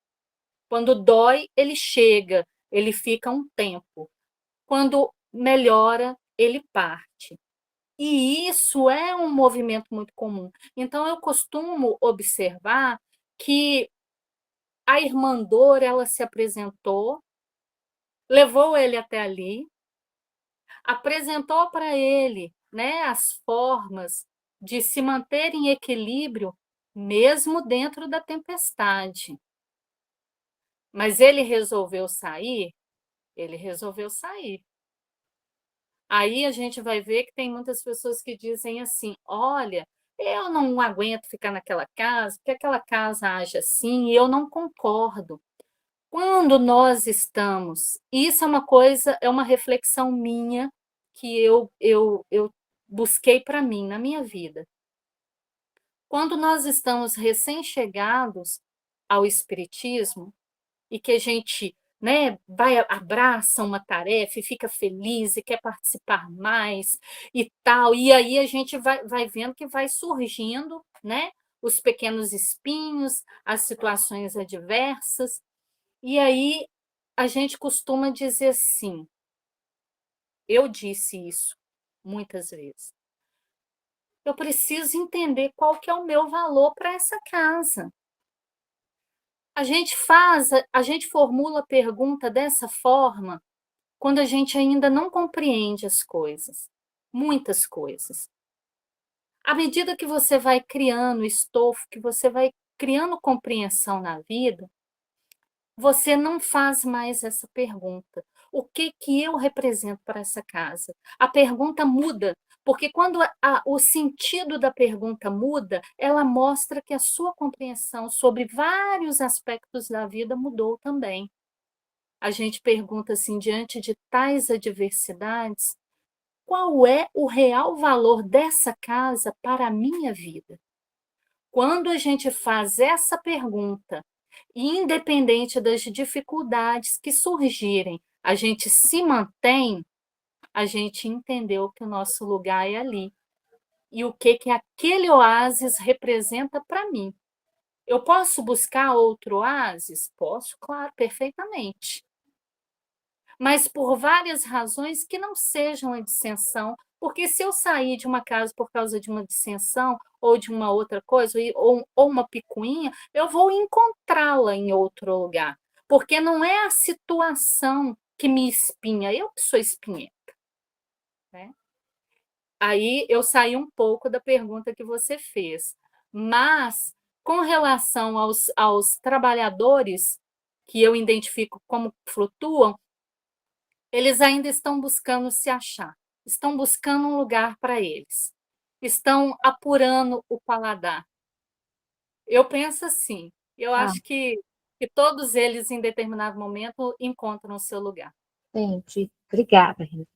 Quando dói, ele chega, ele fica um tempo. Quando melhora, ele parte. E isso é um movimento muito comum. Então, eu costumo observar que a irmã Dor, ela se apresentou, levou ele até ali, apresentou para ele, né, as formas de se manter em equilíbrio, mesmo dentro da tempestade. Mas ele resolveu sair? Ele resolveu sair. Aí a gente vai ver que tem muitas pessoas que dizem assim: olha, eu não aguento ficar naquela casa, porque aquela casa age assim, e eu não concordo. Quando nós estamos, isso é uma coisa, é uma reflexão minha que eu busquei para mim, na minha vida. Quando nós estamos recém-chegados ao Espiritismo, e que a gente, né, vai, abraça uma tarefa e fica feliz e quer participar mais e tal, e aí a gente vai vendo que vai surgindo, né, os pequenos espinhos, as situações adversas, e aí a gente costuma dizer assim, eu disse isso muitas vezes, eu preciso entender qual que é o meu valor para essa casa. A gente formula a pergunta dessa forma quando a gente ainda não compreende as coisas, muitas coisas. À medida que você vai criando estofo, que você vai criando compreensão na vida, você não faz mais essa pergunta. O que que eu represento para essa casa? A pergunta muda, porque quando o sentido da pergunta muda, ela mostra que a sua compreensão sobre vários aspectos da vida mudou também. A gente pergunta assim, diante de tais adversidades, qual é o real valor dessa casa para a minha vida? Quando a gente faz essa pergunta, independente das dificuldades que surgirem, a gente se mantém, a gente entendeu que o nosso lugar é ali. E o que aquele oásis representa para mim. Eu posso buscar outro oásis? Posso, claro, perfeitamente. Mas por várias razões que não sejam a dissensão, porque se eu sair de uma casa por causa de uma dissensão ou de uma outra coisa, ou uma picuinha, eu vou encontrá-la em outro lugar, porque não é a situação que me espinha, eu que sou espinhenta, né? Aí eu saí um pouco da pergunta que você fez, mas com relação aos trabalhadores que eu identifico como flutuam, eles ainda estão buscando se achar, estão buscando um lugar para eles, estão apurando o paladar. Eu penso assim, eu Ah, acho que todos eles, em determinado momento, encontram o seu lugar. entendi. Obrigada, Rita.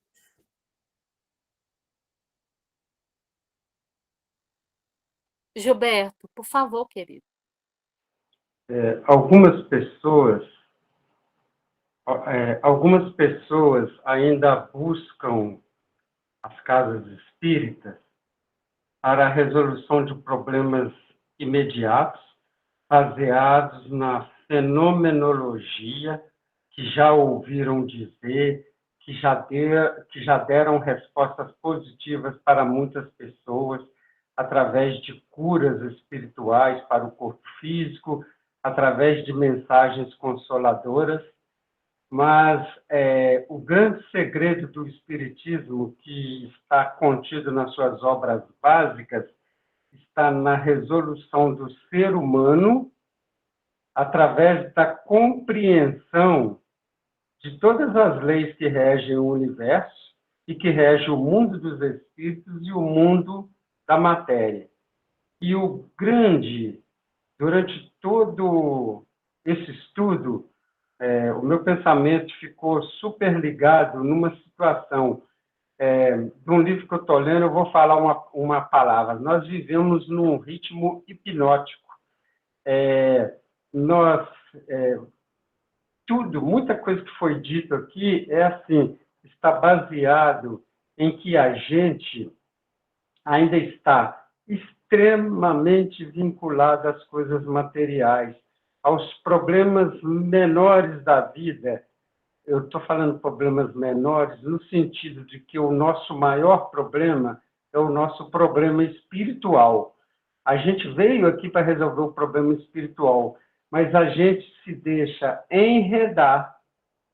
Gilberto, por favor, querido. Algumas pessoas ainda buscam as casas espíritas para a resolução de problemas imediatos, baseados na fenomenologia, que já ouviram dizer, que já deram respostas positivas para muitas pessoas, através de curas espirituais para o corpo físico, através de mensagens consoladoras, mas o grande segredo do Espiritismo, que está contido nas suas obras básicas, está na resolução do ser humano através da compreensão de todas as leis que regem o universo e que regem o mundo dos espíritos e o mundo da matéria. E o grande, durante todo esse estudo, o meu pensamento ficou super ligado numa situação. De um livro que eu estou lendo, eu vou falar uma palavra. Nós vivemos num ritmo hipnótico. Muita coisa que foi dito aqui está baseado em que a gente ainda está extremamente vinculado às coisas materiais, aos problemas menores da vida. Eu estou falando problemas menores no sentido de que o nosso maior problema é o nosso problema espiritual. A gente veio aqui para resolver o problema espiritual, mas a gente se deixa enredar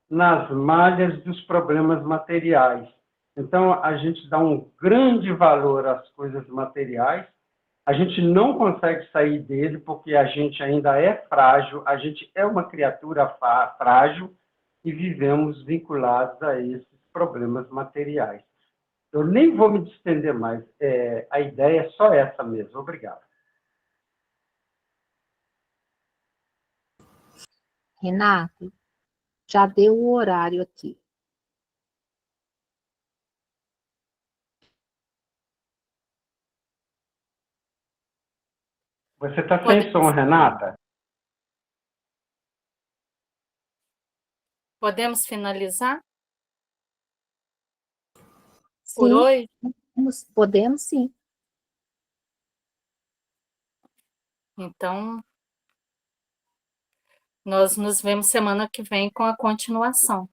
nas malhas dos problemas materiais. Então, a gente dá um grande valor às coisas materiais, a gente não consegue sair dele porque a gente ainda é frágil, a gente é uma criatura frágil e vivemos vinculados a esses problemas materiais. Eu nem vou me distender mais, a ideia é só essa mesmo. Obrigado. Renato, já deu o horário aqui. Você está sem som, Renata? Podemos finalizar Sim, por hoje? podemos sim. Então, nós nos vemos semana que vem com a continuação.